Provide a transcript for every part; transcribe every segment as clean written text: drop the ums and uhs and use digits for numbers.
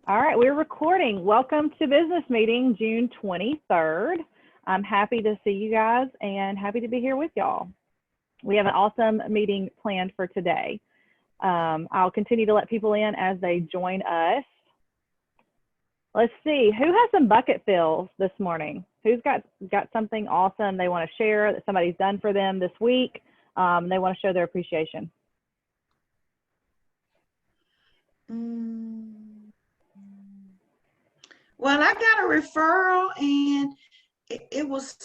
All right, we're recording. Welcome to business meeting June 23rd. I'm happy to see you guys and happy to be here with y'all. We have an awesome meeting planned for today. I'll continue to let people in as they join us. Let's see, who has some bucket fills this morning? Who's got something awesome they want to share that somebody's done for them this week? They want to show their appreciation. Well, I got a referral and it was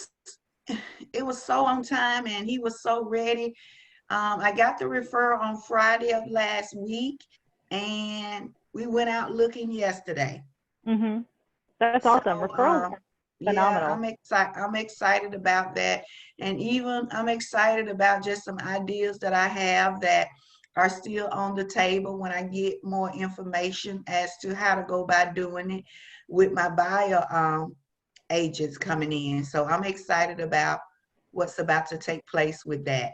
so on time and he was so ready. I got the referral on Friday of last week and we went out looking yesterday. That's awesome. Referral. Phenomenal. Yeah, I'm excited about that. And even I'm excited about just some ideas that I have that are still on the table when I get more information as to how to go by doing it with my buyer agents coming in. So I'm excited about what's about to take place with that.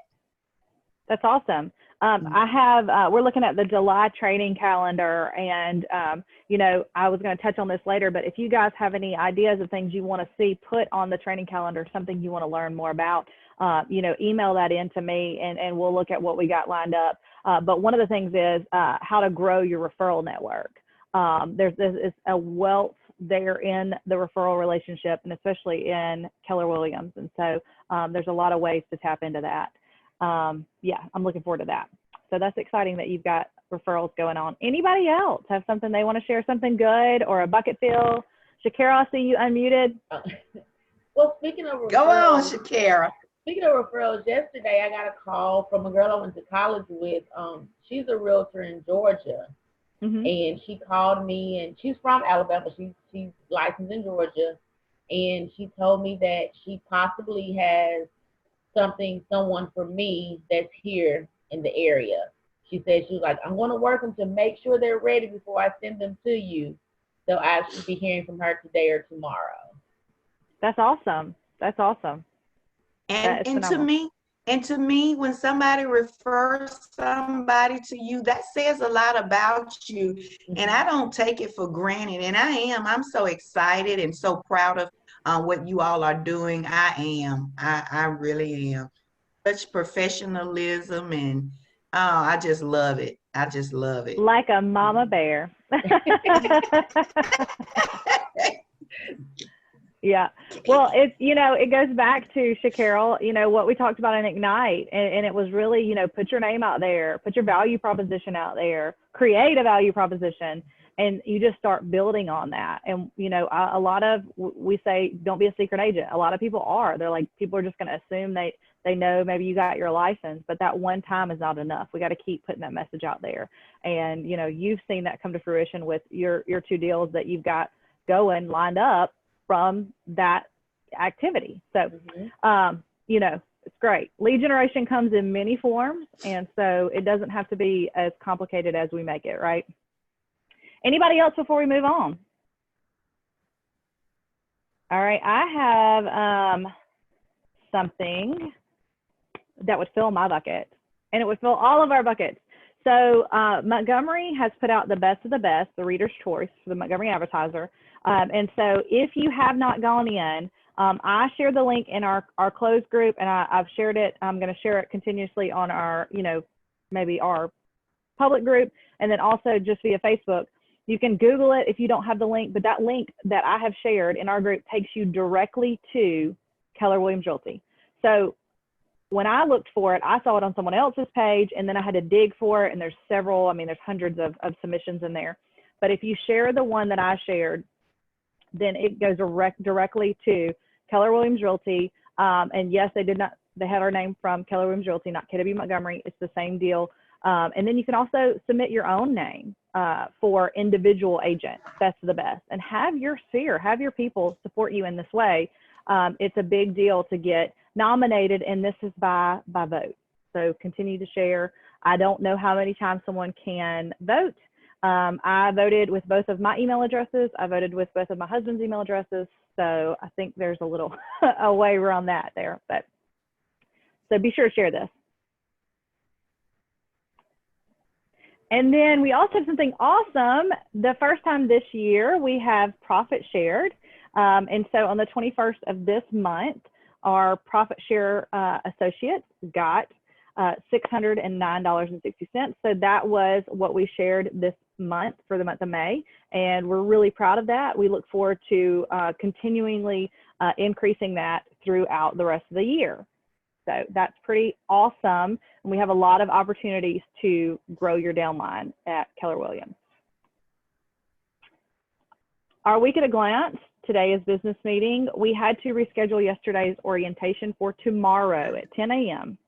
That's awesome. We're looking at the July training calendar and, I was going to touch on this later, but if you guys have any ideas of things you want to see put on the training calendar, something you want to learn more about, email that in to me and we'll look at what we got lined up. But one of the things is how to grow your referral network. There's a wealth there in the referral relationship and especially in Keller Williams. And so there's a lot of ways to tap into that. I'm looking forward to that. So that's exciting that you've got referrals going on. Anybody else have something they want to share, something good or a bucket fill? Shakira, I see you unmuted. Well, speaking of referrals, go on, Shakira. Speaking of referrals, yesterday I got a call from a girl I went to college with. She's a realtor in Georgia, and she called me, and she's from Alabama. She's licensed in Georgia, and she told me that she possibly has someone for me that's here in the area. She said, she was like, I'm going to work them to make sure they're ready before I send them to you. So I should be hearing from her today or tomorrow. That's awesome. That's awesome. And to me, when somebody refers somebody to you, that says a lot about you. And I don't take it for granted. And I'm so excited and so proud of what you all are doing. I really am. Such professionalism and I just love it. I just love it. Like a mama bear. Yeah. Well, it goes back to Shakira, what we talked about in Ignite. And it was really, put your name out there, put your value proposition out there, create a value proposition, and you just start building on that. And, we say, don't be a secret agent. A lot of people are. They're like, people are just going to assume they know maybe you got your license, but that one time is not enough. We got to keep putting that message out there. And, you've seen that come to fruition with your two deals that you've got going lined up from that activity. So, it's great. Lead generation comes in many forms. And so it doesn't have to be as complicated as we make it, right? Anybody else before we move on? All right, I have something that would fill my bucket, and it would fill all of our buckets. So Montgomery has put out the best of the best, the Reader's Choice for the Montgomery Advertiser. And so if you have not gone in, I shared the link in our closed group, and I've shared it. I'm going to share it continuously on our, maybe our public group, and then also just via Facebook. You can Google it if you don't have the link, but that link that I have shared in our group takes you directly to Keller Williams Realty. So when I looked for it, I saw it on someone else's page, and then I had to dig for it, and there's hundreds of submissions in there. But if you share the one that I shared, then it goes directly to Keller Williams Realty. And yes, they had our name from Keller Williams Realty, not KW Montgomery. It's the same deal. And then you can also submit your own name for individual agent, best of the best, and have your sphere, have your people support you in this way. It's a big deal to get nominated, and this is by vote. So continue to share. I don't know how many times someone can vote. I voted with both of my email addresses. I voted with both of my husband's email addresses. So I think there's a little a way around that there. But so be sure to share this. And then we also have something awesome. The first time this year, we have profit shared. And so on the 21st of this month, our profit share associates got $609.60. So that was what we shared this month for the month of May. And we're really proud of that. We look forward to continually increasing that throughout the rest of the year. So that's pretty awesome. And we have a lot of opportunities to grow your downline at Keller Williams. Our week at a glance, today is business meeting. We had to reschedule yesterday's orientation for tomorrow at 10 a.m.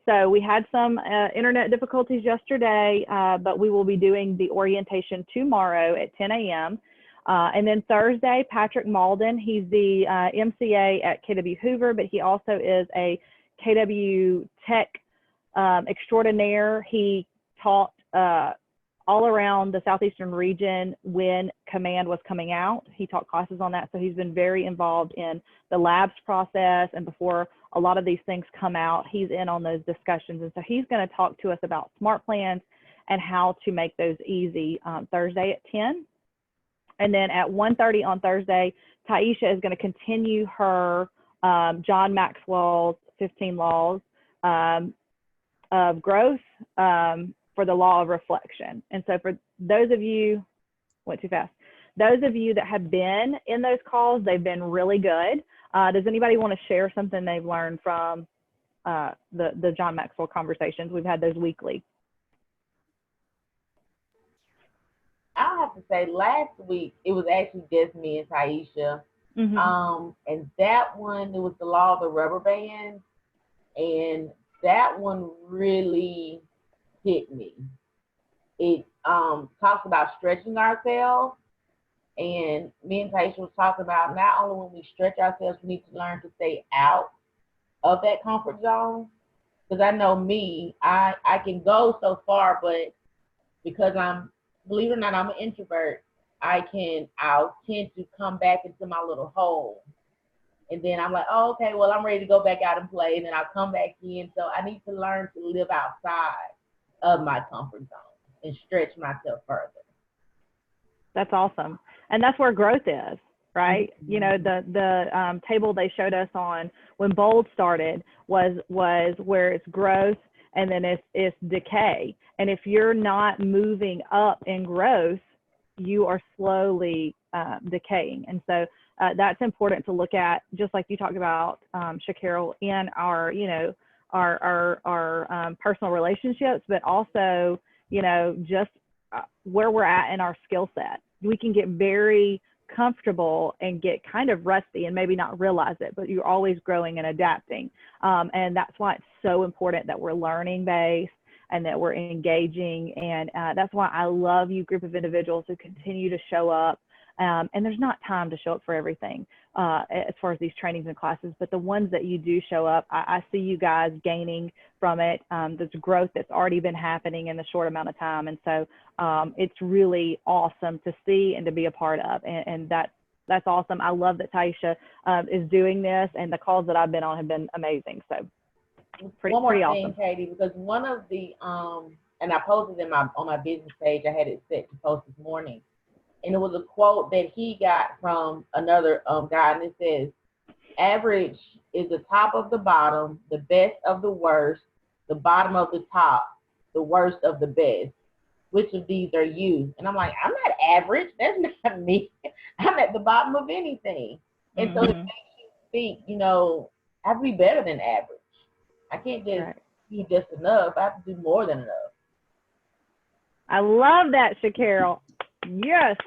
So we had some internet difficulties yesterday, but we will be doing the orientation tomorrow at 10 a.m. And then Thursday, Patrick Malden, he's the MCA at KW Hoover, but he also is a KW Tech extraordinaire. He taught all around the Southeastern region when command was coming out. He taught classes on that. So he's been very involved in the labs process, and before a lot of these things come out, he's in on those discussions. And so he's going to talk to us about smart plans and how to make those easy Thursday at 10. And then at 1:30 on Thursday, Taisha is going to continue her John Maxwell's 15 laws of growth for the law of reflection. And so for those of you, went too fast, those of you that have been in those calls, they've been really good. Does anybody want to share something they've learned from the John Maxwell conversations? We've had those weekly. I have to say, last week, it was actually just me and Taisha. Mm-hmm. And that one, it was the law of the rubber band. And that one really hit me. It talks about stretching ourselves. And me and Taisha was talking about not only when we stretch ourselves, we need to learn to stay out of that comfort zone. Because I know me, I can go so far, but because believe it or not, I'm an introvert, I'll tend to come back into my little hole. And then I'm like, oh, okay, well, I'm ready to go back out and play. And then I'll come back in. So I need to learn to live outside of my comfort zone and stretch myself further. That's awesome. And that's where growth is, right? Mm-hmm. You know, the table they showed us on when Bold started was where it's growth and then it's decay. And if you're not moving up in growth, you are slowly decaying. And so that's important to look at, just like you talked about, Shacarol, in our, you know, our personal relationships, but also, you know, just where we're at in our skill set. We can get very comfortable and get kind of rusty and maybe not realize it, but you're always growing and adapting. And that's why it's so important that we're learning based and that we're engaging. And that's why I love you, group of individuals who continue to show up. And there's not time to show up for everything as far as these trainings and classes, but the ones that you do show up, I see you guys gaining from it. There's growth that's already been happening in the short amount of time. And so it's really awesome to see and to be a part of. And that's awesome. I love that Taisha is doing this, and the calls that I've been on have been amazing. So pretty thing, awesome. Katie, because one of the, and I posted it on my business page, I had it set to post this morning. And it was a quote that he got from another guy, and it says, average is the top of the bottom, the best of the worst, the bottom of the top, the worst of the best. Which of these are you? And I'm like, I'm not average. That's not me. I'm at the bottom of anything. And so it makes you think, you know, I have to be better than average. I can't just be just enough. I have to do more than enough. I love that, Shacarol. Yes,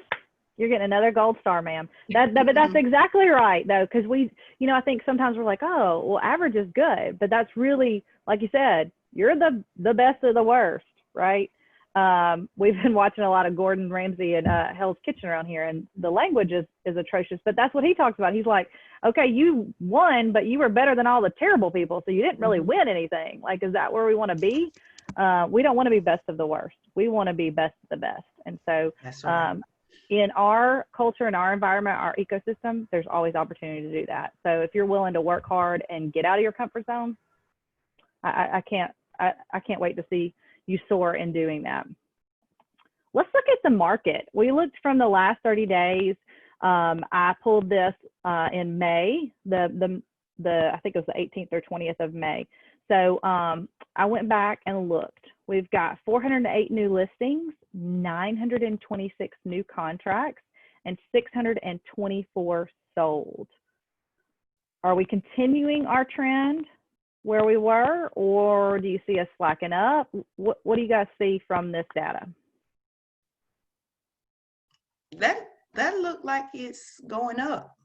you're getting another gold star, ma'am. But that's exactly right, though, because we, you know, I think sometimes we're like, oh, well, average is good, but that's really, like you said, you're the best of the worst, right? We've been watching a lot of Gordon Ramsay and Hell's Kitchen around here, and the language is atrocious, but that's what he talks about. He's like, okay, you won, but you were better than all the terrible people, so you didn't really win anything. Like, is that where we want to be? We don't want to be best of the worst. We want to be best of the best. And so in our culture, and our environment, our ecosystem, there's always opportunity to do that. So if you're willing to work hard and get out of your comfort zone, I can't wait to see you soar in doing that. let's look at the market. We looked from the last 30 days. I pulled this in May, I think it was the 18th or 20th of May. So I went back and looked. We've got 408 new listings, 926 new contracts, and 624 sold. Are we continuing our trend where we were, or do you see us slacking up? What do you guys see from this data? That looked like it's going up.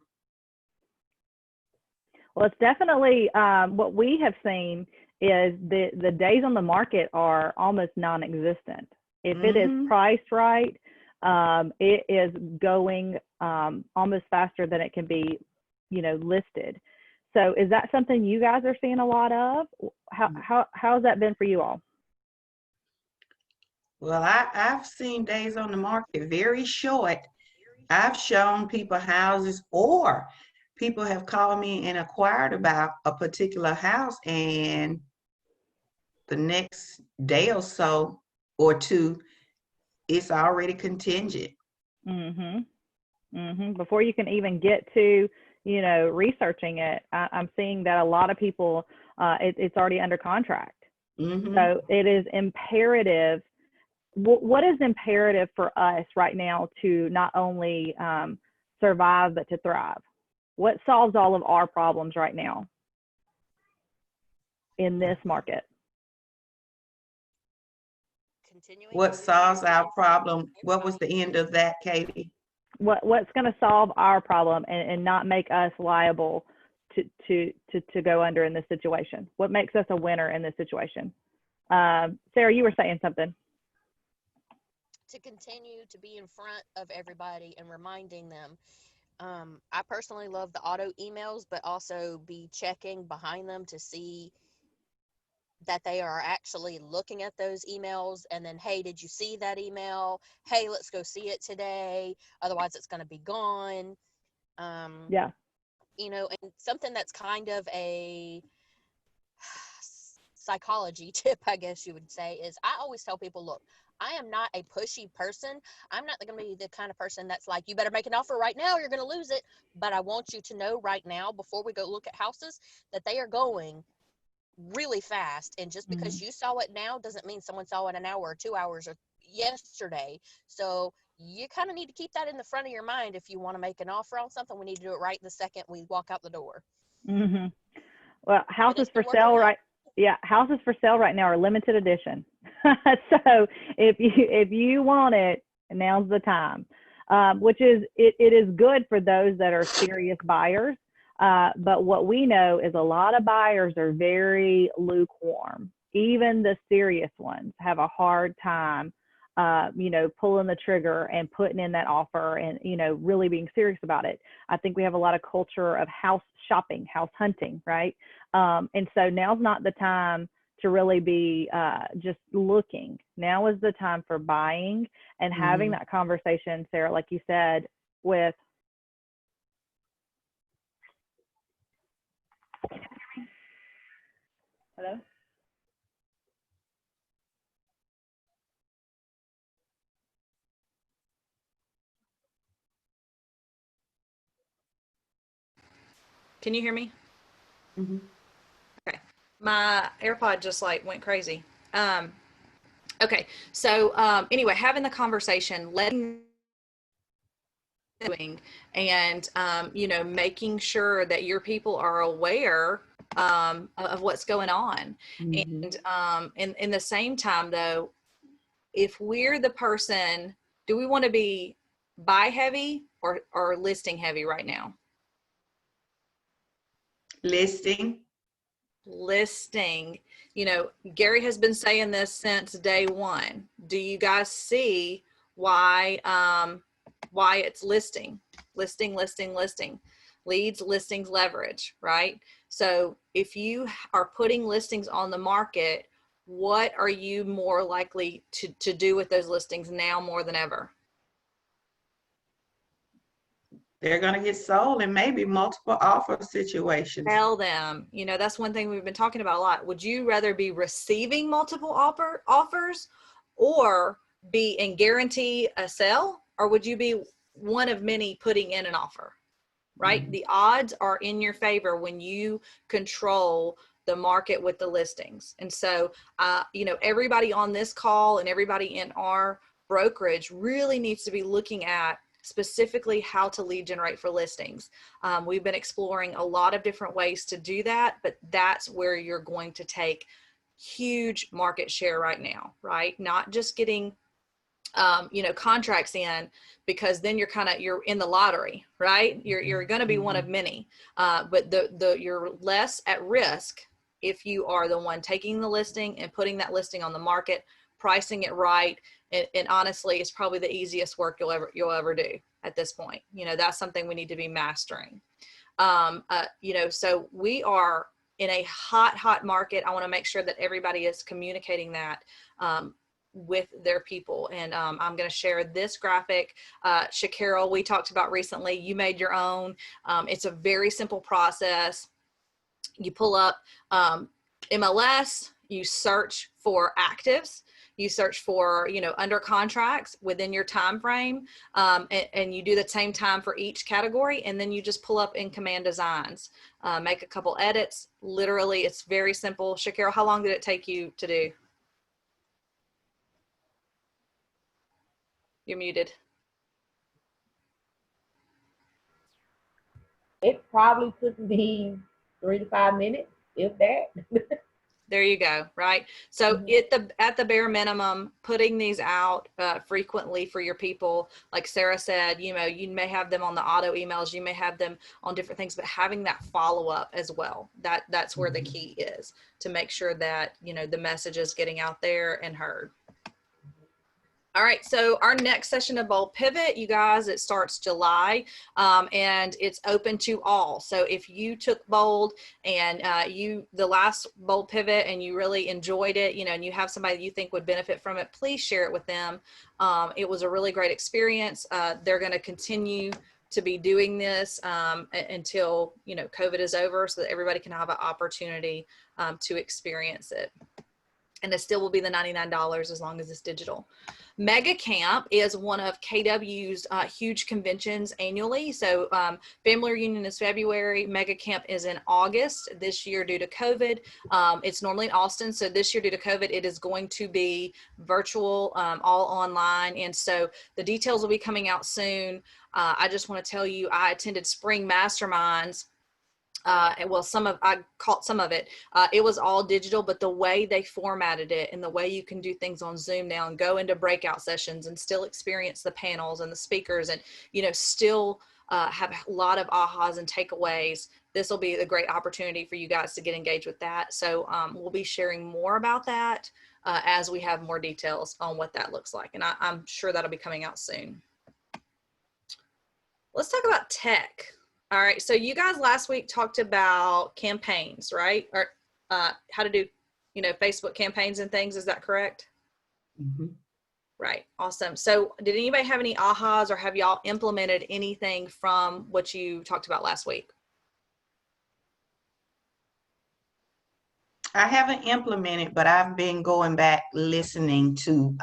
Well, it's definitely what we have seen is the days on the market are almost non-existent. If it is priced right, it is going almost faster than it can be, listed. So is that something you guys are seeing a lot of? How has that been for you all? Well, I've seen days on the market very short. I've shown people houses, or people have called me and inquired about a particular house, and the next day or so or two, it's already contingent. Before you can even get to, researching it, I'm seeing that a lot of people, it's already under contract. So it is imperative. What is imperative for us right now to not only survive, but to thrive? What solves all of our problems right now in this market? What solves our problem? What was the end of that, Katie? What's going to solve our problem and not make us liable to go under in this situation? What makes us a winner in this situation? Sarah, you were saying something. To continue to be in front of everybody and reminding them. I personally love the auto emails, but also be checking behind them to see that they are actually looking at those emails, and then, hey, did you see that email? Hey, let's go see it today. Otherwise it's going to be gone. Yeah. And something that's kind of a psychology tip, I guess you would say, is I always tell people, look, I am not a pushy person. I'm not going to be the kind of person that's like, you better make an offer right now, you're going to lose it. But I want you to know right now, before we go look at houses, that they are going really fast. And just because you saw it now doesn't mean someone saw it an hour or 2 hours or yesterday. So you kind of need to keep that in the front of your mind. If you want to make an offer on something, we need to do it right the second we walk out the door. Well, houses for sale houses for sale right now are limited edition. So if you want it, now's the time. Which is it is good for those that are serious buyers. But what we know is a lot of buyers are very lukewarm. Even the serious ones have a hard time, pulling the trigger and putting in that offer and, really being serious about it. I think we have a lot of culture of house shopping, house hunting, right? And so now's not the time to really be just looking. Now is the time for buying and having that conversation, Sarah, like you said, with hello? Can you hear me? Okay. My AirPod just went crazy. Okay. So anyway, having the conversation, and making sure that your people are aware of what's going on. And in the same time, though, if we're the person, do we want to be buy heavy or listing heavy right now? Listing. Gary has been saying this since day one. Do you guys see why it's listing, leads, listings, leverage, right? So if you are putting listings on the market, what are you more likely to do with those listings now more than ever? They're going to get sold in maybe multiple offer situations. Tell them, that's one thing we've been talking about a lot. Would you rather be receiving multiple offers or be and guarantee a sale, or would you be one of many putting in an offer? Right? The odds are in your favor when you control the market with the listings. And so, you know, everybody on this call and everybody in our brokerage really needs to be looking at specifically how to lead generate for listings. We've been exploring a lot of different ways to do that, but that's where you're going to take huge market share right now, right? Not just getting you know, contracts in, because then you're in the lottery, right? You're going to be one of many, but you're less at risk if you are the one taking the listing and putting that listing on the market, pricing it right. And honestly, it's probably the easiest work you'll ever do at this point. You know, that's something we need to be mastering. You know, so we are in a hot market. I want to make sure that everybody is communicating that, with their people. And I'm going to share this graphic. Shakira, we talked about recently, you made your own. It's a very simple process. You pull up MLS, you search for actives, you search for, you know, under contracts within your time frame, and you do the same time for each category, and then you just pull up in Command Designs, make a couple edits. Literally, it's very simple. Shakira, how long did it take you to do? You're muted. It probably took me 3 to 5 minutes, if that. There you go. Right. So at the bare minimum, putting these out frequently for your people, like Sarah said, you know, you may have them on the auto emails, you may have them on different things, but having that follow up as well, that's where the key is, to make sure that, you know, the message is getting out there and heard. All right, so our next session of Bold Pivot, you guys, it starts July, and it's open to all. So if you took Bold and the last Bold Pivot and you really enjoyed it, you know, and you have somebody that you think would benefit from it, please share it with them. It was a really great experience. They're going to continue to be doing this until, you know, COVID is over, so that everybody can have an opportunity to experience it. And it still will be the $99 as long as it's digital. Mega Camp is one of KW's huge conventions annually. So Family Reunion is February. Mega Camp is in August. This year, due to COVID, it's normally in Austin. So this year, due to COVID, it is going to be virtual, all online. And so the details will be coming out soon. I just want to tell you, I attended Spring Masterminds. Well, I caught some of it. It was all digital, but the way they formatted it and the way you can do things on Zoom now and go into breakout sessions and still experience the panels and the speakers and, you know, still have a lot of ahas and takeaways. This will be a great opportunity for you guys to get engaged with that. So we'll be sharing more about that as we have more details on what that looks like. And I'm sure that'll be coming out soon. Let's talk about tech. All right, so you guys last week talked about campaigns, right? Or how to do, you know, Facebook campaigns and things. Is that correct? Mm-hmm. Right, awesome. So did anybody have any ahas, or have y'all implemented anything from what you talked about last week? I haven't implemented, but I've been going back listening to,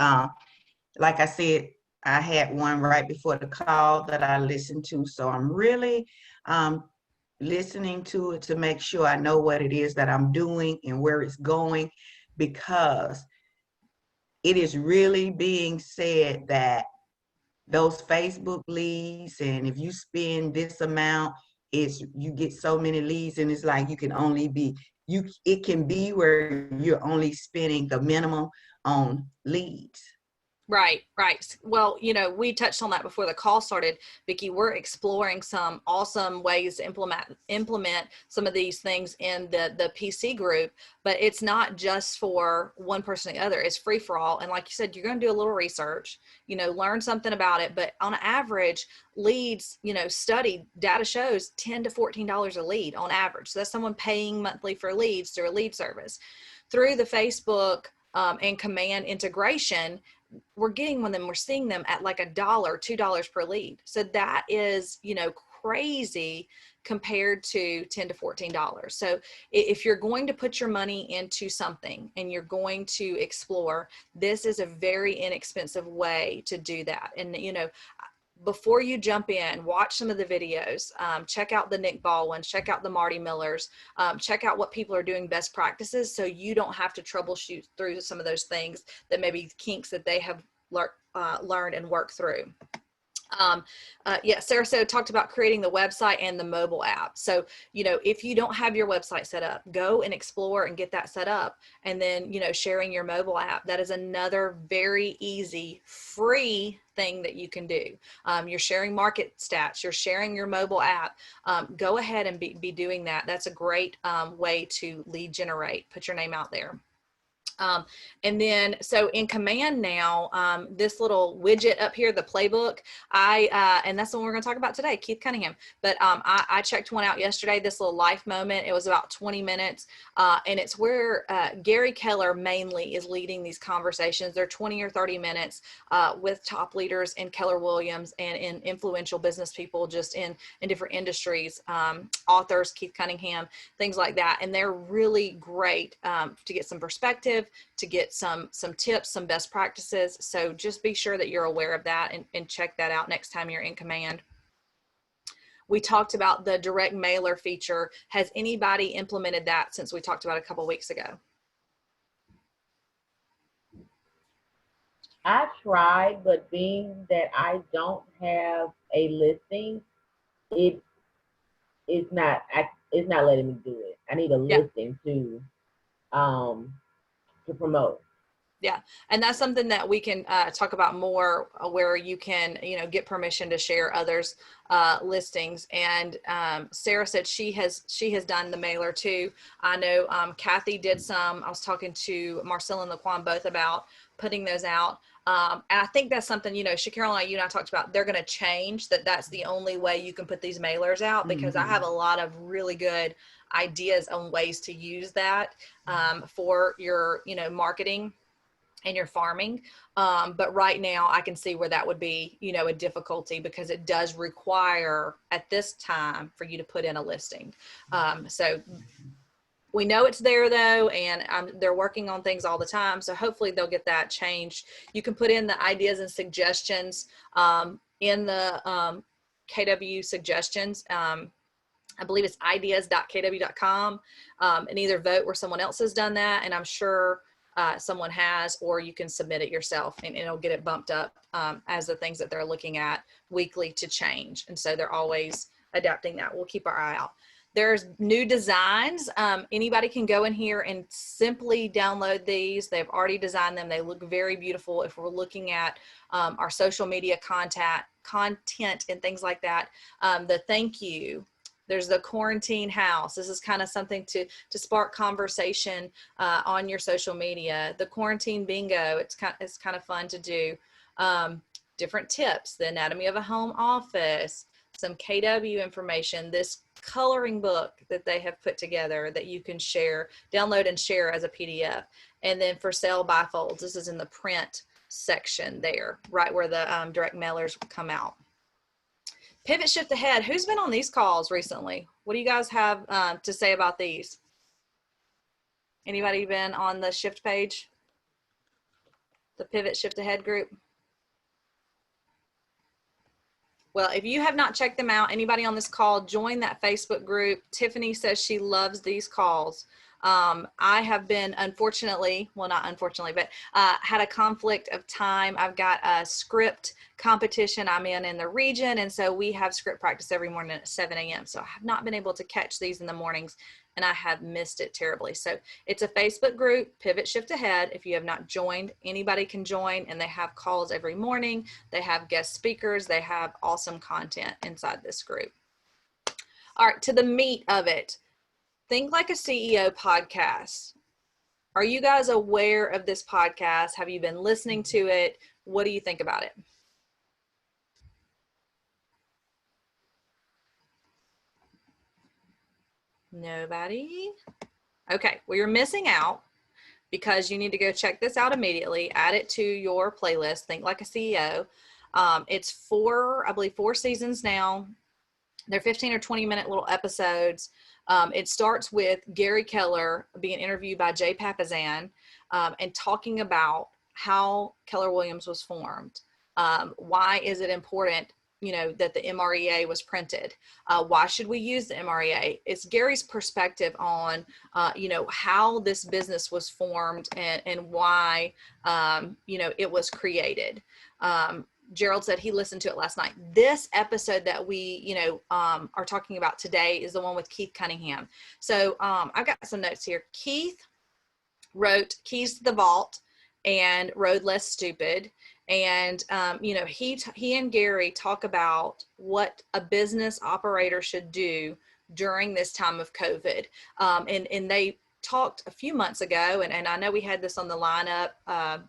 like I said, I had one right before the call that I listened to. So I'm really listening to it to make sure I know what it is that I'm doing and where it's going, because it is really being said that those Facebook leads, and if you spend this amount, you get so many leads, and it's like you can only be, it can be where you're only spending the minimum on leads. Right, right. Well, you know, we touched on that before the call started, Vicki. We're exploring some awesome ways to implement some of these things in the PC group, but it's not just for one person or the other. It's free for all. And like you said, you're going to do a little research, you know, learn something about it. But on average, leads, you know, study data shows $10 to $14 a lead on average. So that's someone paying monthly for leads through a lead service. Through the Facebook and Command integration, we're getting them, we're seeing them at like $1, $2 per lead. So that is, you know, crazy compared to $10 to $14. So if you're going to put your money into something and you're going to explore, this is a very inexpensive way to do that. And, you know, before you jump in, watch some of the videos, check out the Nick Baldwins, check out the Marty Millers, check out what people are doing best practices, so you don't have to troubleshoot through some of those things that maybe kinks that they have learned and worked through. Yeah, Sarasota talked about creating the website and the mobile app. So, you know, if you don't have your website set up, go and explore and get that set up. And then, you know, sharing your mobile app, that is another very easy, free thing that you can do. You're sharing market stats, you're sharing your mobile app. Go ahead and be doing that. That's a great way to lead generate, put your name out there. And then, so in Command now, this little widget up here, the playbook, and that's the one we're going to talk about today, Keith Cunningham. But I checked one out yesterday, this little life moment. It was about 20 minutes. And it's where Gary Keller mainly is leading these conversations. They're 20 or 30 minutes with top leaders in Keller Williams and in influential business people just in different industries, authors, Keith Cunningham, things like that. And they're really great to get some perspective, to get some tips, some best practices. So just be sure that you're aware of that and check that out next time you're in Command. We talked about the direct mailer feature. Has anybody implemented that since we talked about a couple weeks ago? I tried, but being that I don't have a listing, it's not letting me do it. I need a listing to promote. Yeah, and that's something that we can talk about more, where you can, you know, get permission to share others' listings. And Sarah said she has done the mailer too. I know Kathy did some. I was talking to Marcella and Laquan both about putting those out. And I think that's something, you know, Shaquille, you and I talked about, they're going to change that. That's the only way you can put these mailers out, because I have a lot of really good ideas on ways to use that for your, you know, marketing and your farming. But right now I can see where that would be, you know, a difficulty, because it does require at this time for you to put in a listing. So we know it's there though, and they're working on things all the time. So hopefully they'll get that changed. You can put in the ideas and suggestions in the KW suggestions. I believe it's ideas.kw.com, and either vote where someone else has done that, and I'm sure someone has, or you can submit it yourself, and it'll get it bumped up as the things that they're looking at weekly to change. And so they're always adapting that. We'll keep our eye out. There's new designs. Anybody can go in here and simply download these. They've already designed them. They look very beautiful. If we're looking at our social media content and things like that, the thank you. There's the quarantine house. This is kind of something to spark conversation on your social media. The quarantine bingo, it's kind of fun to do. Different tips, the anatomy of a home office, some KW information, this coloring book that they have put together that you can share, download and share as a PDF. And then for sale bifolds, this is in the print section there, right where the direct mailers come out. Pivot Shift Ahead. Who's been on these calls recently? What do you guys have to say about these? Anybody been on the Shift page? The Pivot Shift Ahead group? Well, if you have not checked them out, anybody on this call, join that Facebook group. Tiffany says she loves these calls. I have been, unfortunately, well, not unfortunately, but had a conflict of time. I've got a script competition I'm in the region, and so we have script practice every morning at 7 a.m. So I have not been able to catch these in the mornings, and I have missed it terribly. So it's a Facebook group, Pivot Shift Ahead. If you have not joined, anybody can join, and they have calls every morning. They have guest speakers. They have awesome content inside this group. All right, to the meat of it. Think Like a CEO podcast. Are you guys aware of this podcast? Have you been listening to it? What do you think about it? Nobody? Okay, well, you're missing out, because you need to go check this out immediately. Add it to your playlist, Think Like a CEO. It's I believe 4 seasons now. They're 15 or 20-minute little episodes. It starts with Gary Keller being interviewed by Jay Papasan and talking about how Keller Williams was formed. Why is it important, that the MREA was printed? Why should we use the MREA? It's Gary's perspective on, how this business was formed and why, it was created. Gerald said he listened to it last night. This episode that we, are talking about today is the one with Keith Cunningham. So I've got some notes here. Keith wrote Keys to the Vault and Road Less Stupid. And, he and Gary talk about what a business operator should do during this time of COVID. And they talked a few months ago, and I know we had this on the lineup a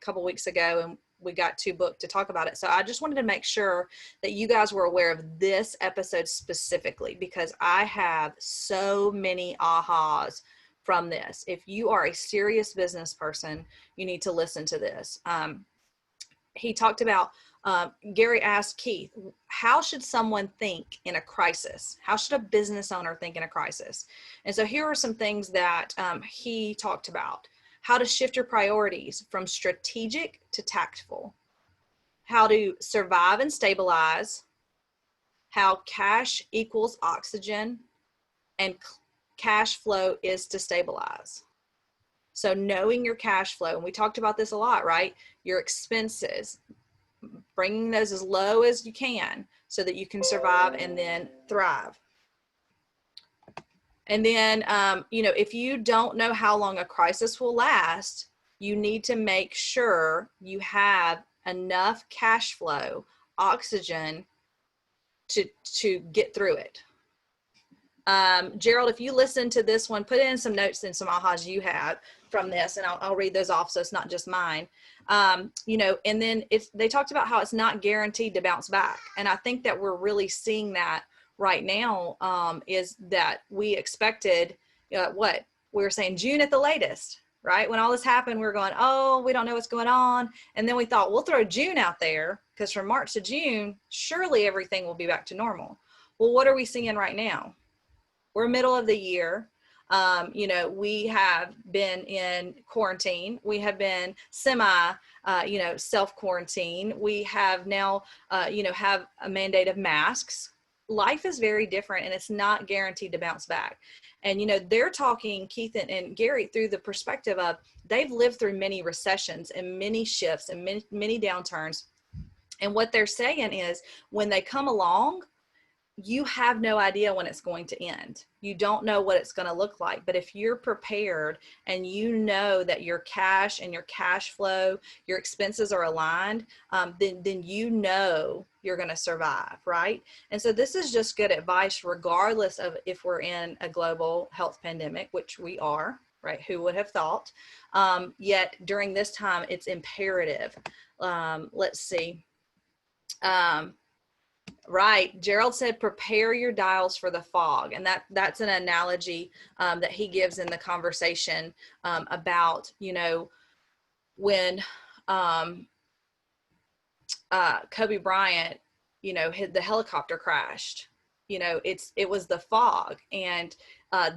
couple weeks ago, and we got too booked to talk about it. So I just wanted to make sure that you guys were aware of this episode specifically, because I have so many ahas from this. If you are a serious business person, you need to listen to this. He talked about, Gary asked Keith, how should someone think in a crisis? How should a business owner think in a crisis? And so here are some things that he talked about. How to shift your priorities from strategic to tactful. How to survive and stabilize. How cash equals oxygen. And cash flow is to stabilize. So knowing your cash flow, and we talked about this a lot, right? Your expenses, bringing those as low as you can so that you can survive and then thrive. And then, if you don't know how long a crisis will last, you need to make sure you have enough cash flow, oxygen to get through it. Gerald, if you listen to this one, put in some notes and some ahas you have from this, and I'll read those off so it's not just mine. And then they talked about how it's not guaranteed to bounce back. And I think that we're really seeing that right now, is that we expected, we were saying June at the latest, right? When all this happened, we were going, oh, we don't know what's going on. And then we thought, we'll throw June out there, because from March to June, surely everything will be back to normal. Well, what are we seeing right now? We're middle of the year. We have been in quarantine. We have been self-quarantine. We have now, have a mandate of masks. Life is very different, and it's not guaranteed to bounce back. And, they're talking, Keith and Gary, through the perspective of they've lived through many recessions and many shifts and many downturns. And what they're saying is when they come along, you have no idea when it's going to end. You don't know what it's going to look like. But if you're prepared and you know that your cash and your cash flow, your expenses are aligned, then you're going to survive, right? And so this is just good advice, regardless of if we're in a global health pandemic, which we are, right? Who would have thought? Yet during this time, it's imperative. Let's see. Right. Gerald said, prepare your dials for the fog. And that's an analogy that he gives in the conversation about, when Kobe Bryant, the helicopter crashed, it was the fog, and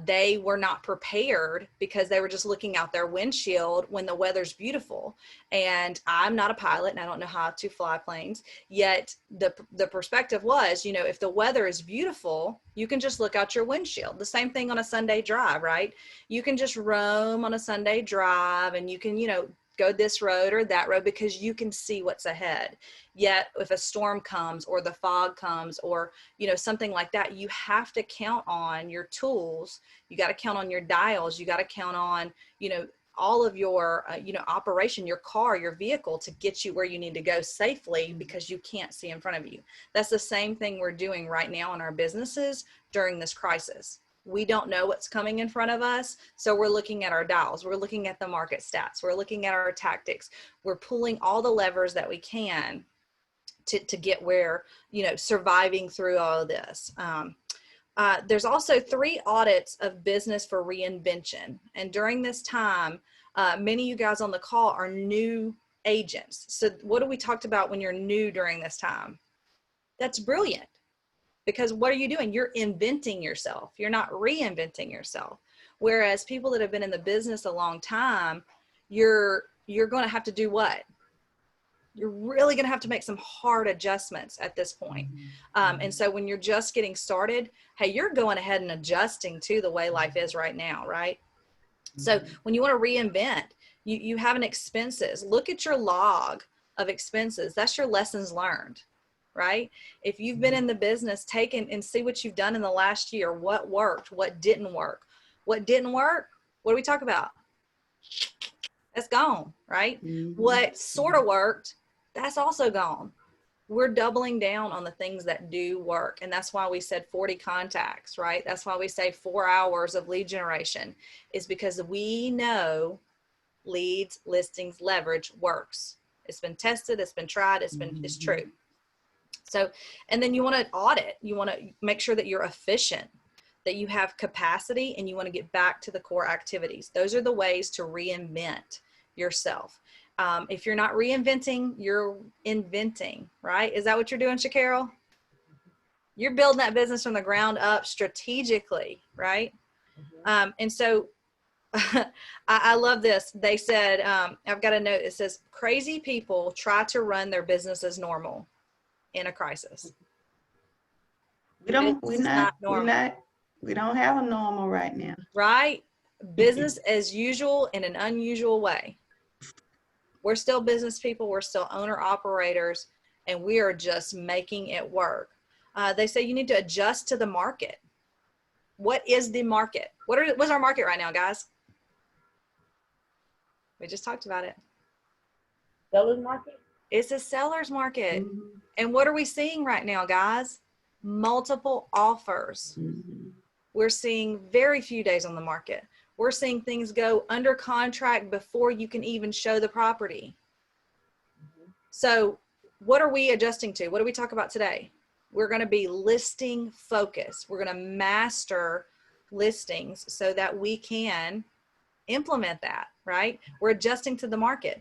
they were not prepared because they were just looking out their windshield when the weather's beautiful. And I'm not a pilot and I don't know how to fly planes, yet the perspective was, if the weather is beautiful, you can just look out your windshield. The same thing on a Sunday drive, right? You can just roam on a Sunday drive, and you can, go this road or that road because you can see what's ahead. Yet if a storm comes or the fog comes or, something like that, you have to count on your tools. You got to count on your dials. You got to count on, all of your, operation, your car, your vehicle to get you where you need to go safely because you can't see in front of you. That's the same thing we're doing right now in our businesses during this crisis. We don't know what's coming in front of us. So we're looking at our dials. We're looking at the market stats. We're looking at our tactics. We're pulling all the levers that we can to get where, surviving through all of this. There's also 3 audits of business for reinvention. And during this time, many of you guys on the call are new agents. So what do we talked about when you're new during this time? That's brilliant. Because what are you doing? You're inventing yourself. You're not reinventing yourself. Whereas people that have been in the business a long time, you're going to have to do what? You're really going to have to make some hard adjustments at this point. And so when you're just getting started, hey, you're going ahead and adjusting to the way life is right now, right? So when you want to reinvent, you have an expenses. Look at your log of expenses. That's your lessons learned, right? If you've been in the business, take and see what you've done in the last year. What worked? What didn't work? What didn't work? What do we talk about? That's gone, right? What sort of worked? That's also gone. We're doubling down on the things that do work. And that's why we said 40 contacts, right? That's why we say 4 hours of lead generation, is because we know leads, listings, leverage works. It's been tested, it's been tried, it's true. So, and then you want to audit, you want to make sure that you're efficient, that you have capacity, and you want to get back to the core activities. Those are the ways to reinvent yourself. If you're not reinventing, you're inventing, right? Is that what you're doing, Shacarol? You're building that business from the ground up strategically, right? And so I love this. They said, I've got a note. It says, crazy people try to run their business as normal in a crisis. We don't have a normal right now. Right? Business as usual in an unusual way. We're still business people. We're still owner operators, and we are just making it work. They say you need to adjust to the market. What is the market? What's our market right now, guys? We just talked about it. Seller's market? It's a seller's market. And what are we seeing right now, guys? Multiple offers. We're seeing very few days on the market. We're seeing things go under contract before you can even show the property. So what are we adjusting to? What do we talk about today? We're going to be listing focused. We're going to master listings so that we can implement that, right? We're adjusting to the market.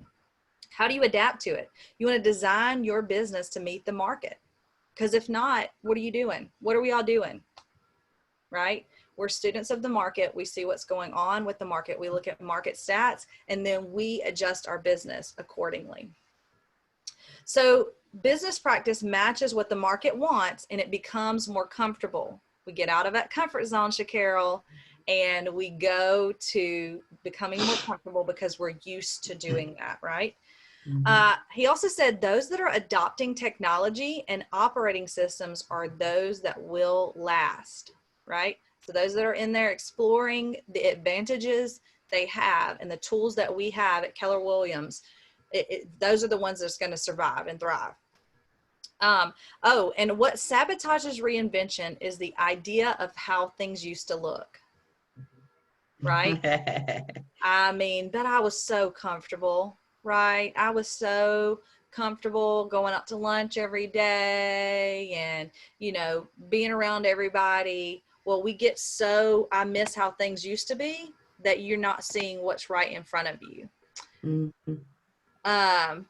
How do you adapt to it? You want to design your business to meet the market. Because if not, what are you doing? What are we all doing? Right? We're students of the market. We see what's going on with the market. We look at market stats, and then we adjust our business accordingly. So business practice matches what the market wants, and it becomes more comfortable. We get out of that comfort zone, Shacarol, and we go to becoming more comfortable because we're used to doing that, right? He also said those that are adopting technology and operating systems are those that will last, right? So those that are in there exploring the advantages they have and the tools that we have at Keller Williams, those are the ones that's going to survive and thrive. Oh, and what sabotages reinvention is the idea of how things used to look, right? I mean, but I was so comfortable, right? I was so comfortable going out to lunch every day and, you know, being around everybody. Well, we get so, I miss how things used to be, that you're not seeing what's right in front of you. And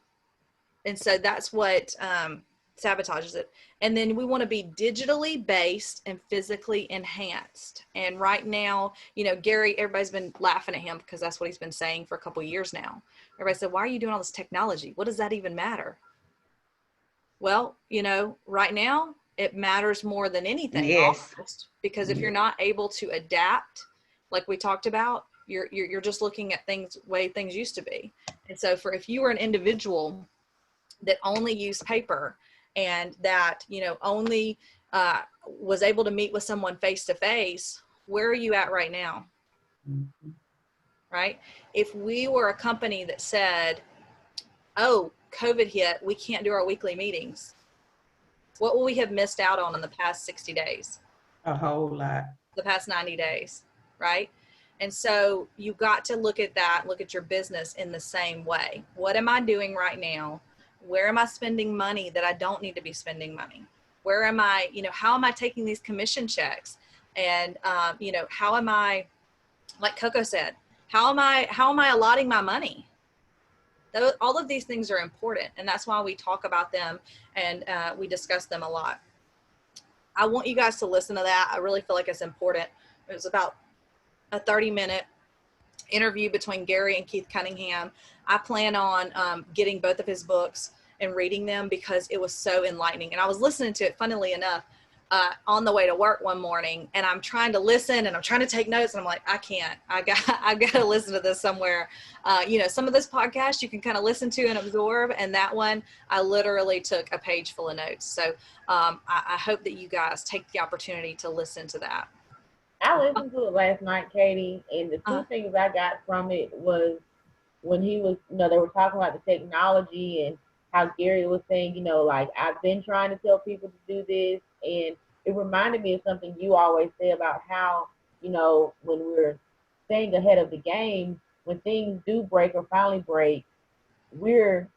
so that's what sabotages it. And then we want to be digitally based and physically enhanced. And right now, you know, Gary, everybody's been laughing at him because that's what he's been saying for a couple of years now. Everybody said, why are you doing all this technology? What does that even matter? Well, you know, right now it matters more than anything. Yes. Almost, because if you're not able to adapt, like we talked about, you're just looking at things way things used to be. And so if you were an individual that only used paper and that, you know, only was able to meet with someone face to face, where are you at right now? Right? If we were a company that said, oh, COVID hit, we can't do our weekly meetings, what will we have missed out on in the past 60 days? A whole lot. The past 90 days, right? And so you've got to look at that, look at your business in the same way. What am I doing right now? Where am I spending money that I don't need to be spending money? Where am I, you know, how am I taking these commission checks? And, you know, how am I, like Coco said, how am I allotting my money? All of these things are important. And that's why we talk about them and we discuss them a lot. I want you guys to listen to that. I really feel like it's important. It was about a 30-minute interview between Gary and Keith Cunningham. I plan on getting both of his books and reading them because it was so enlightening. And I was listening to it, funnily enough, on the way to work one morning, and I'm trying to listen and I'm trying to take notes, and I'm like, I can't. I got to listen to this somewhere. Some of this podcast you can kind of listen to and absorb, and that one I literally took a page full of notes. So I hope that you guys take the opportunity to listen to that. I listened to it last night, Katie, and the two things I got from it was when he was, they were talking about the technology and how Gary was saying, like, I've been trying to tell people to do this. And it reminded me of something you always say about how, when we're staying ahead of the game, when things do break or finally break, we're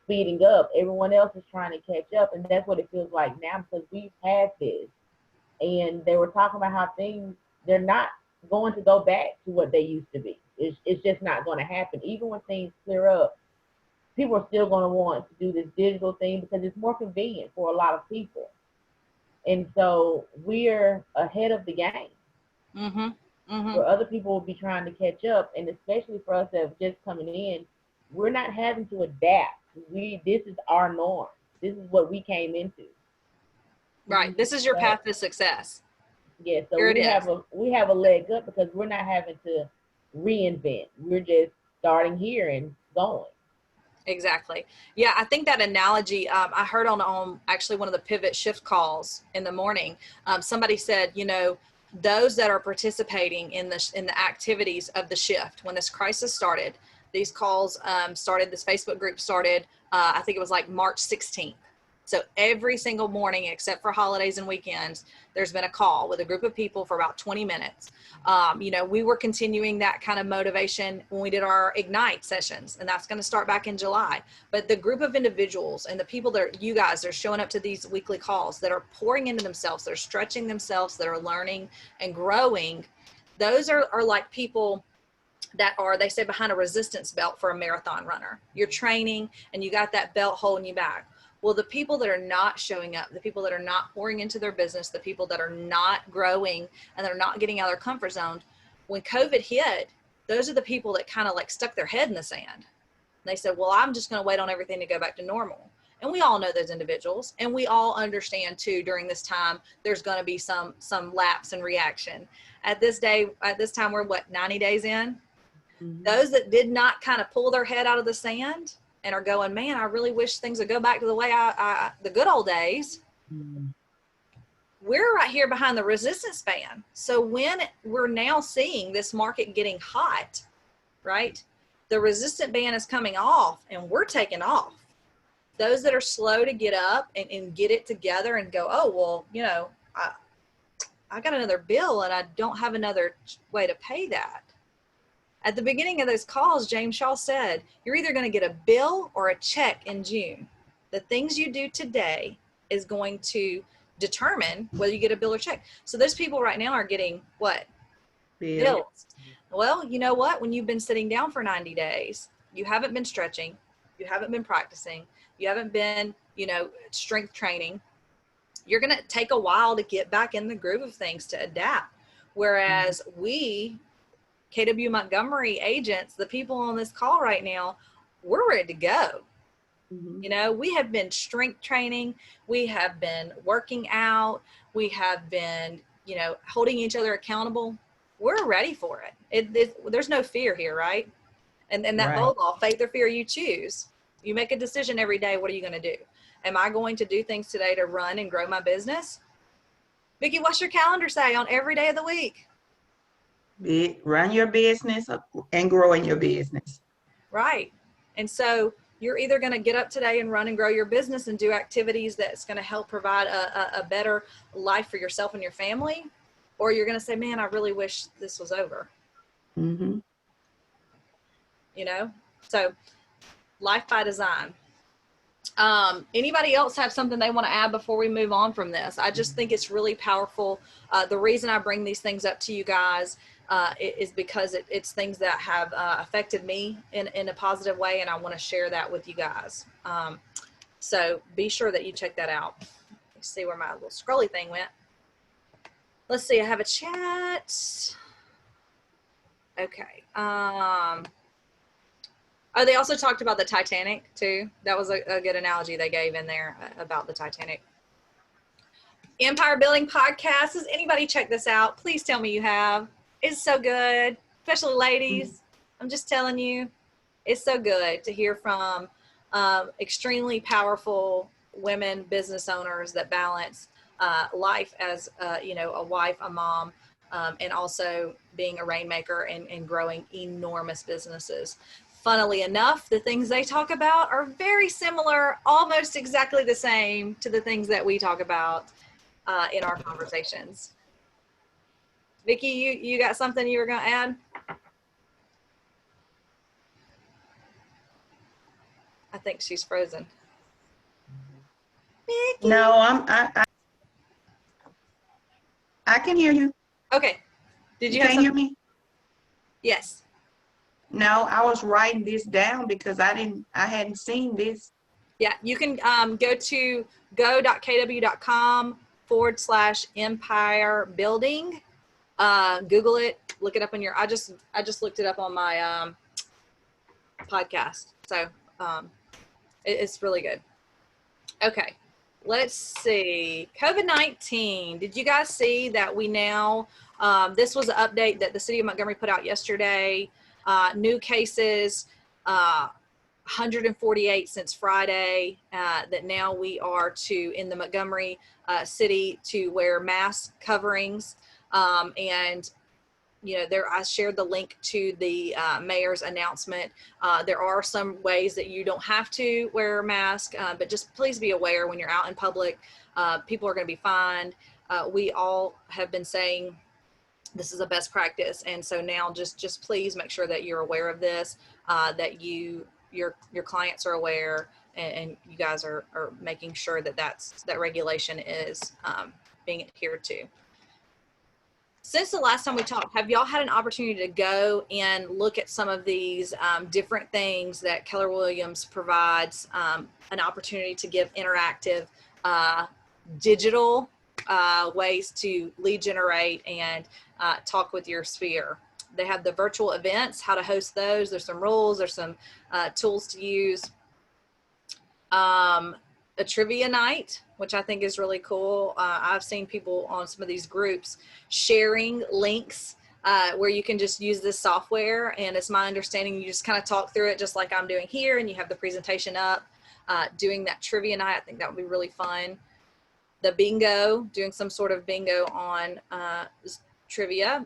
speeding up. Everyone else is trying to catch up. And that's what it feels like now because we've had this. And they were talking about how things, they're not going to go back to what they used to be. It's just not going to happen. Even when things clear up, people are still going to want to do this digital thing because it's more convenient for a lot of people. And so we're ahead of the game. Mm-hmm. Mm-hmm. Where other people will be trying to catch up. And especially for us that have just coming in, we're not having to adapt. This is our norm. This is what we came into. Right. This is your path to success. Yeah. So we have a leg up because we're not having to reinvent. We're just starting here and going. Exactly. Yeah, I think that analogy, I heard on actually one of the pivot shift calls in the morning, somebody said, those that are participating in the activities of the shift, when this crisis started, these calls started, this Facebook group started, I think it was like March 16th. So every single morning, except for holidays and weekends, there's been a call with a group of people for about 20 minutes. We were continuing that kind of motivation when we did our Ignite sessions, and that's going to start back in July. But the group of individuals and the people that you guys are showing up to these weekly calls that are pouring into themselves, they're stretching themselves, that are learning and growing, those are like people that are, they say, behind a resistance belt for a marathon runner. You're training and you got that belt holding you back. Well, the people that are not showing up, the people that are not pouring into their business, the people that are not growing and they're not getting out of their comfort zone, when COVID hit, those are the people that kind of like stuck their head in the sand. And they said, well, I'm just going to wait on everything to go back to normal. And we all know those individuals, and we all understand too, during this time, there's going to be some lapse in reaction. At this time, we're 90 days in? Mm-hmm. Those that did not kind of pull their head out of the sand and are going, man, I really wish things would go back to the way the good old days. Mm-hmm. We're right here behind the resistance band. So when we're now seeing this market getting hot, right? The resistant band is coming off and we're taking off. Those that are slow to get up and get it together and go, oh, well, I got another bill and I don't have another way to pay that. At the beginning of those calls, James Shaw said, you're either going to get a bill or a check in June. The things you do today is going to determine whether you get a bill or check. So those people right now are getting what? Bills. Well, you know what? When you've been sitting down for 90 days, you haven't been stretching, you haven't been practicing, you haven't been, strength training. You're going to take a while to get back in the groove of things, to adapt. Whereas we, KW Montgomery agents, the people on this call right now, we're ready to go. Mm-hmm. We have been strength training. We have been working out. We have been, holding each other accountable. We're ready for it. There's no fear here, right? And that right. Bold law, faith or fear, you choose. You make a decision every day. What are you going to do? Am I going to do things today to run and grow my business? Vicki, what's your calendar say on every day of the week? Run your business and grow in your business. Right. And so you're either going to get up today and run and grow your business and do activities that's going to help provide a better life for yourself and your family, or you're going to say, man, I really wish this was over. Mm-hmm. So life by design. Anybody else have something they want to add before we move on from this? I just think it's really powerful. The reason I bring these things up to you guys is because it's things that have affected me in a positive way, and I want to share that with you guys. So be sure that you check that out. see where my little scrolly thing went. Let's see, I have a chat. Okay. Oh, they also talked about the Titanic too. That was a good analogy they gave in there about the Titanic. Empire Building Podcast. Has anybody checked this out? Please tell me you have. It's so good, especially ladies. I'm just telling you, it's so good to hear from extremely powerful women business owners that balance life as a wife, a mom, and also being a rainmaker and growing enormous businesses. Funnily enough, the things they talk about are very similar, almost exactly the same to the things that we talk about in our conversations. Vicki, you got something you were going to add? I think she's frozen. Vicki. No, I can hear you. Okay. Did you can't hear me? Yes. No, I was writing this down because I hadn't seen this. Yeah, you can go to go.kw.com/empire building. Google it, look it up on your, I just looked it up on my podcast. So it's really good. Okay, let's see. COVID-19. Did you guys see that we now, this was an update that the city of Montgomery put out yesterday. New cases, 148 since Friday, that now we are in the Montgomery city to wear mask coverings. And I shared the link to the mayor's announcement. There are some ways that you don't have to wear a mask, but just please be aware when you're out in public, people are going to be fined. We all have been saying this is a best practice. And so now just please make sure that you're aware of this, that your clients are aware, and you guys are making sure that that regulation is being adhered to. Since the last time we talked, have y'all had an opportunity to go and look at some of these different things that Keller Williams provides, an opportunity to give interactive digital ways to lead generate and talk with your sphere? They have the virtual events, how to host those. There's some rules, there's some tools to use. A trivia night, which I think is really cool. I've seen people on some of these groups sharing links where you can just use this software. And it's my understanding you just kind of talk through it just like I'm doing here, and you have the presentation up. Doing that trivia night, I think that would be really fun. The bingo, doing some sort of bingo on trivia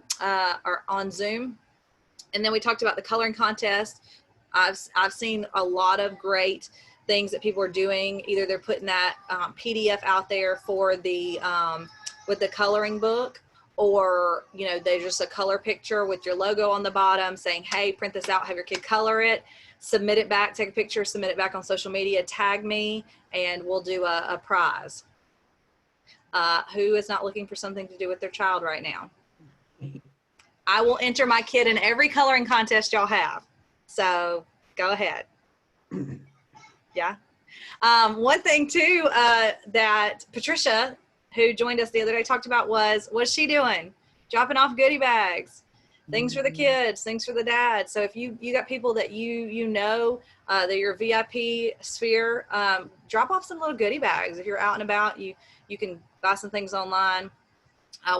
or on Zoom. And then we talked about the coloring contest. I've seen a lot of great things that people are doing. Either they're putting that PDF out there for the with the coloring book, or they're just a color picture with your logo on the bottom saying, hey, print this out, have your kid color it, submit it back, take a picture, submit it back on social media, tag me, and we'll do a prize. Who is not looking for something to do with their child right now? I will enter my kid in every coloring contest y'all have. So go ahead. Yeah. One thing too that Patricia, who joined us the other day, talked about was, what's she doing? Dropping off goodie bags, things for the kids, things for the dad. So if you got people that that your VIP sphere, drop off some little goodie bags. If you're out and about, you can buy some things online,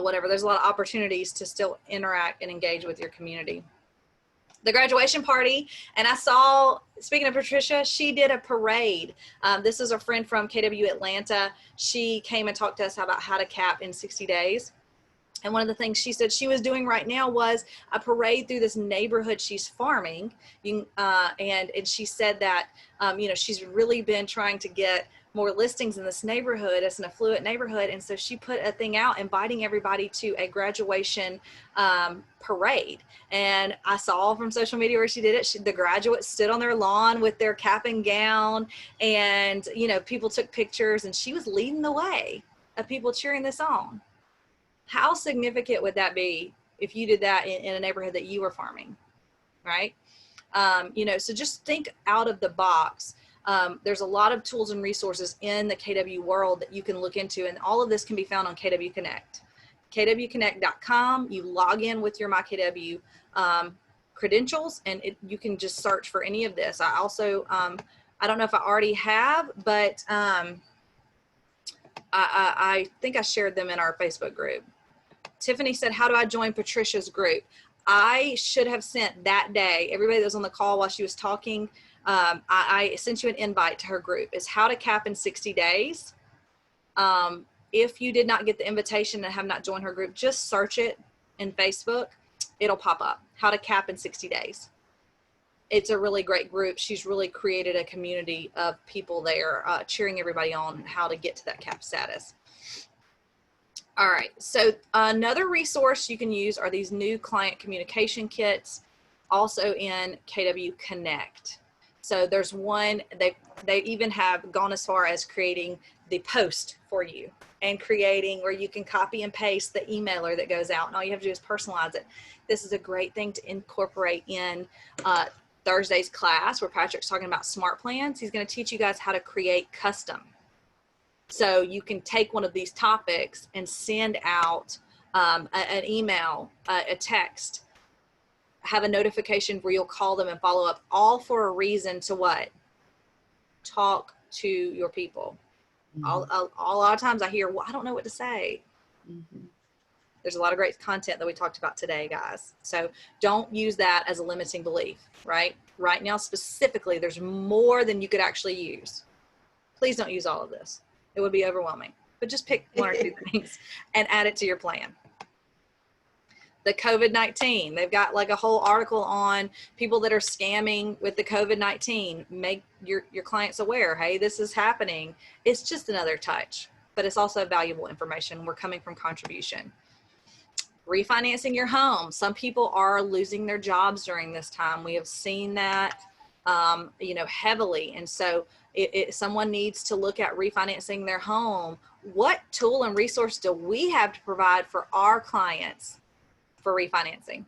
whatever. There's a lot of opportunities to still interact and engage with your community. The graduation party, and I saw, speaking of Patricia, she did a parade. This is a friend from KW Atlanta. She came and talked to us about how to cap in 60 days. And one of the things she said she was doing right now was a parade through this neighborhood she's farming. And she said that, she's really been trying to get more listings in this neighborhood. It's an affluent neighborhood. And so she put a thing out inviting everybody to a graduation parade. And I saw from social media where she did it. The graduates stood on their lawn with their cap and gown, and, people took pictures, and she was leading the way of people cheering this on. How significant would that be if you did that in a neighborhood that you were farming, right? So just think out of the box. There's a lot of tools and resources in the KW world that you can look into, and all of this can be found on KW Connect. kwconnect.com. You log in with your MyKW credentials, and you can just search for any of this. I also, I don't know if I already have, but I think I shared them in our Facebook group. Tiffany said, how do I join Patricia's group? I should have sent that day, everybody that was on the call while she was talking, I sent you an invite to her group. It's How to Cap in 60 Days. If you did not get the invitation and have not joined her group, just search it in Facebook. It'll pop up, How to Cap in 60 Days. It's a really great group. She's really created a community of people there cheering everybody on how to get to that cap status. All right, so another resource you can use are these new client communication kits, also in KW Connect. So there's one, they even have gone as far as creating the post for you and creating where you can copy and paste the emailer that goes out, and all you have to do is personalize it. This is a great thing to incorporate in Thursday's class where Patrick's talking about smart plans. He's going to teach you guys how to create custom. So you can take one of these topics and send out an email, a text, have a notification where you'll call them and follow up, all for a reason to what? Talk to your people. Mm-hmm. A lot of times I hear, well, I don't know what to say. Mm-hmm. There's a lot of great content that we talked about today, guys. So don't use that as a limiting belief, right? Right now, specifically, there's more than you could actually use. Please don't use all of this. It would be overwhelming, but just pick one or two things and add it to your plan. The COVID-19, they've got like a whole article on people that are scamming with the COVID-19. Make your clients aware, hey, this is happening. It's just another touch, but it's also valuable information. We're coming from contribution. Refinancing your home. Some people are losing their jobs during this time. We have seen that, heavily. And so someone needs to look at refinancing their home. What tool and resource do we have to provide for our clients for refinancing?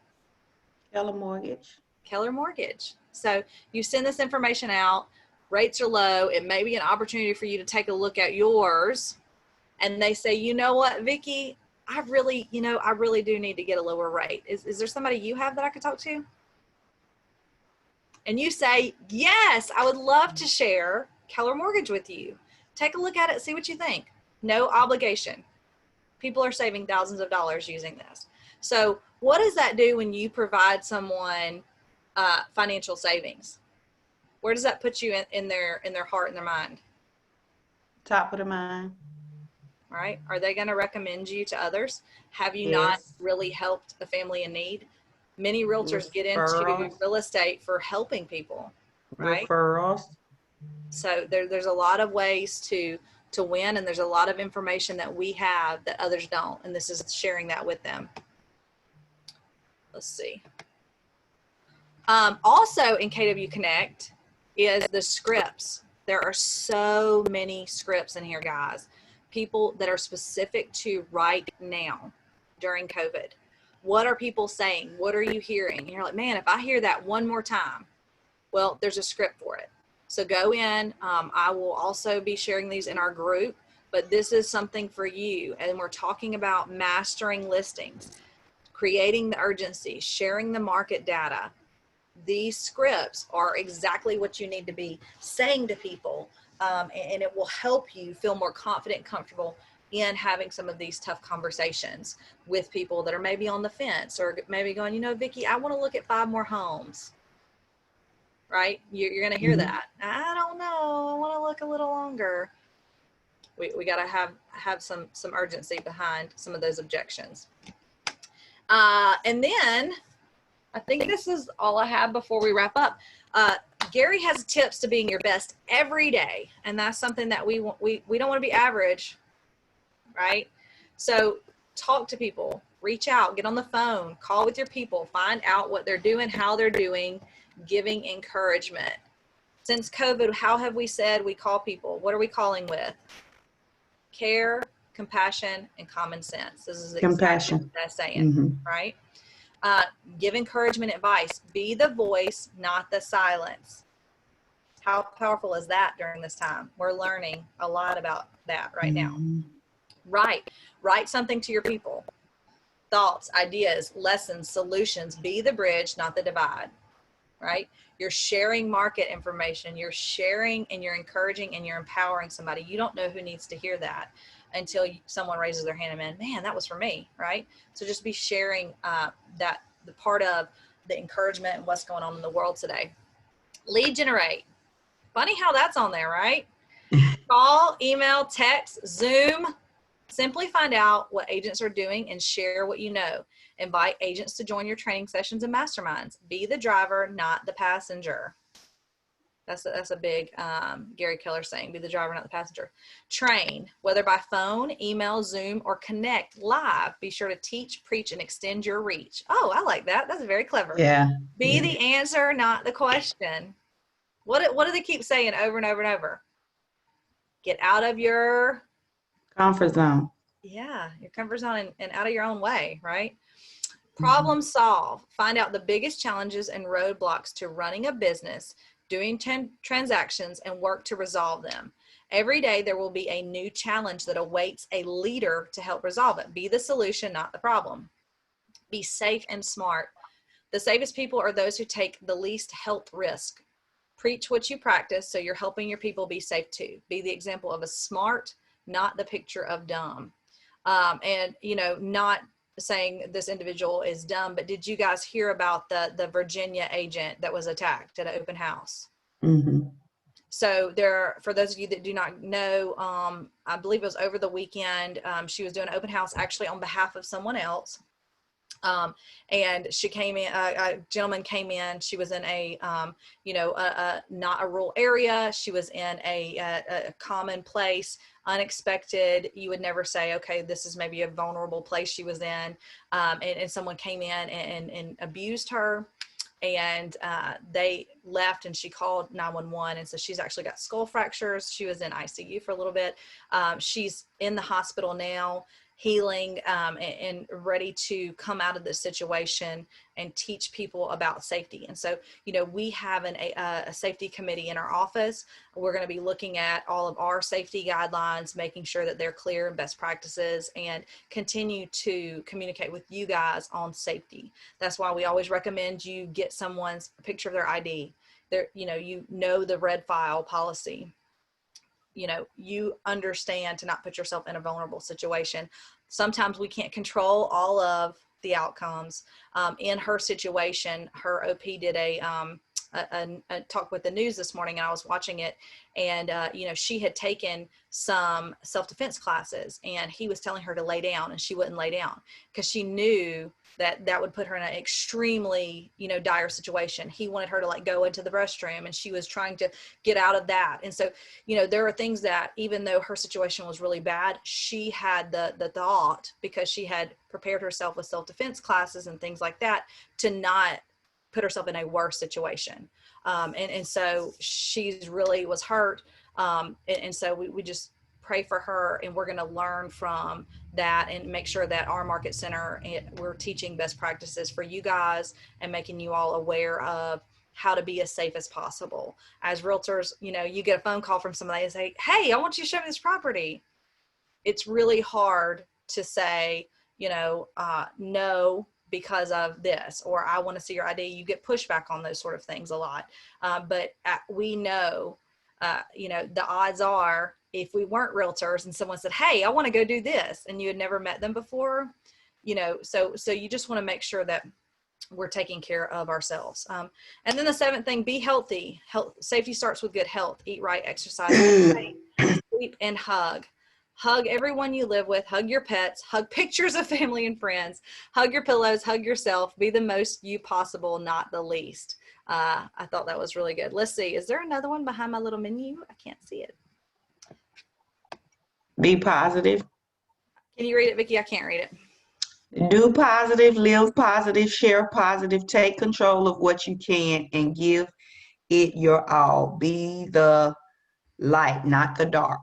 Keller Mortgage. Keller Mortgage. So you send this information out, rates are low. It may be an opportunity for you to take a look at yours. And they say, you know what, Vicki, I really do need to get a lower rate. Is there somebody you have that I could talk to? And you say, yes, I would love to share Keller Mortgage with you. Take a look at it, see what you think. No obligation. People are saving thousands of dollars using this. So what does that do when you provide someone financial savings? Where does that put you in their heart and their mind? Top of the mind. All right. Are they going to recommend you to others? Have you Yes. not really helped a family in need? Many realtors get into real estate for helping people, right? Referrals. So there's a lot of ways to win, and there's a lot of information that we have that others don't, and this is sharing that with them. Let's see. Also in KW Connect is the scripts. There are so many scripts in here, guys. People that are specific to right now during COVID. What are people saying? What are you hearing? And you're like, man, if I hear that one more time, well, there's a script for it. So go in. I will also be sharing these in our group, but this is something for you. And we're talking about mastering listings, creating the urgency, sharing the market data. These scripts are exactly what you need to be saying to people. And it will help you feel more confident and comfortable in having some of these tough conversations with people that are maybe on the fence or maybe going, you know, Vicki, I want to look at 5 more homes, right? You're going to hear that. I don't know. I want to look a little longer. We got to have some urgency behind some of those objections. And then I think this is all I have before we wrap up. Gary has tips to being your best every day. And that's something that we don't want to be average, right? So talk to people, reach out, get on the phone, call with your people, find out what they're doing, how they're doing, giving encouragement. Since COVID, how have we said we call people? What are we calling with? Care, compassion, and common sense. This is exactly what I'm saying, right? Give encouragement, advice. Be the voice, not the silence. How powerful is that during this time? We're learning a lot about that right now. Write something to your people. Thoughts, ideas, lessons, solutions. Be the bridge, not the divide, right? You're sharing market information. You're sharing and you're encouraging and you're empowering somebody. You don't know who needs to hear that until someone raises their hand and man, that was for me, right? So just be sharing that, the part of the encouragement and what's going on in the world today. Lead generate. Funny how that's on there, right? Call, email, text, Zoom. Simply find out what agents are doing and share what you know. Invite agents to join your training sessions and masterminds. Be the driver, not the passenger. That's a big Gary Keller saying, be the driver, not the passenger. Train, whether by phone, email, Zoom, or connect live. Be sure to teach, preach, and extend your reach. Oh, I like that. That's very clever. Yeah. Be the answer, not the question. What do they keep saying over and over and over? Get out of your comfort zone. Yeah, your comfort zone and out of your own way, right? Problem solve. Find out the biggest challenges and roadblocks to running a business, doing transactions, and work to resolve them. Every day there will be a new challenge that awaits a leader to help resolve it. Be the solution, not the problem. Be safe and smart. The safest people are those who take the least health risk. Preach what you practice, so you're helping your people be safe too. Be the example of a smart, not the picture of dumb. And, you know, not saying this individual is dumb, but did you guys hear about the Virginia agent that was attacked at an open house? So for those of you that do not know, I believe it was over the weekend. She was doing an open house actually on behalf of someone else. And she came in, a gentleman came in, she was in a, not a rural area. She was in a common place, unexpected. You would never say, okay, this is maybe a vulnerable place she was in. And someone came in and abused her. And they left and she called 911. And so she's actually got skull fractures. She was in ICU for a little bit. She's in the hospital now, healing and ready to come out of this situation and teach people about safety. And so, you know, we have a safety committee in our office. We're going to be looking at all of our safety guidelines, making sure that they're clear and best practices, and continue to communicate with you guys on safety. That's why we always recommend you get someone's picture of their ID. You know the red file policy. You know, you understand to not put yourself in a vulnerable situation. Sometimes we can't control all of the outcomes. In her situation, her OP did a talk with the news this morning, and I was watching it, and she had taken some self-defense classes, and he was telling her to lay down, and she wouldn't lay down because she knew that would put her in an extremely, dire situation. He wanted her to like go into the restroom, and she was trying to get out of that. And so, there are things that even though her situation was really bad, she had the thought, because she had prepared herself with self-defense classes and things like that, to not put herself in a worse situation. And so she's really was hurt. And so we just pray for her, and we're going to learn from that and make sure that our market center, we're teaching best practices for you guys and making you all aware of how to be as safe as possible. As realtors, you get a phone call from somebody and say, hey, I want you to show me this property. It's really hard to say, no, because of this, or I want to see your ID. You get pushback on those sort of things a lot. But we know, the odds are, if we weren't realtors and someone said, hey, I want to go do this, and you had never met them before, so you just want to make sure that we're taking care of ourselves. And then the seventh thing, be healthy. Safety starts with good health. Eat right, exercise, sleep, and hug. Hug everyone you live with, hug your pets, hug pictures of family and friends, hug your pillows, hug yourself, be the most you possible, not the least. I thought that was really good. Let's see, is there another one behind my little menu? I can't see it. Be positive. Can you read it, Vicki? I can't read it. Do positive, live positive, share positive, take control of what you can, and give it your all. Be the light, not the dark.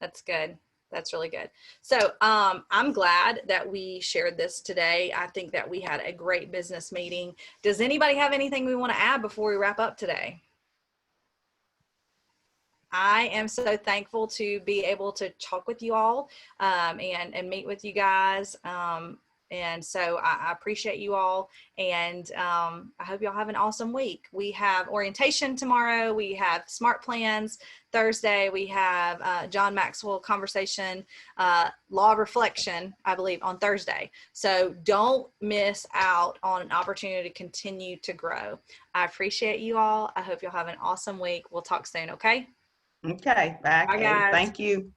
That's good. That's really good. So I'm glad that we shared this today. I think that we had a great business meeting. Does anybody have anything we want to add before we wrap up today? I am so thankful to be able to talk with you all and meet with you guys. And so I appreciate you all. And I hope y'all have an awesome week. We have orientation tomorrow. We have SMART plans Thursday. We have John Maxwell conversation, law of reflection, I believe, on Thursday. So don't miss out on an opportunity to continue to grow. I appreciate you all. I hope y'all have an awesome week. We'll talk soon. Okay. Okay. Bye. Bye, guys. Thank you.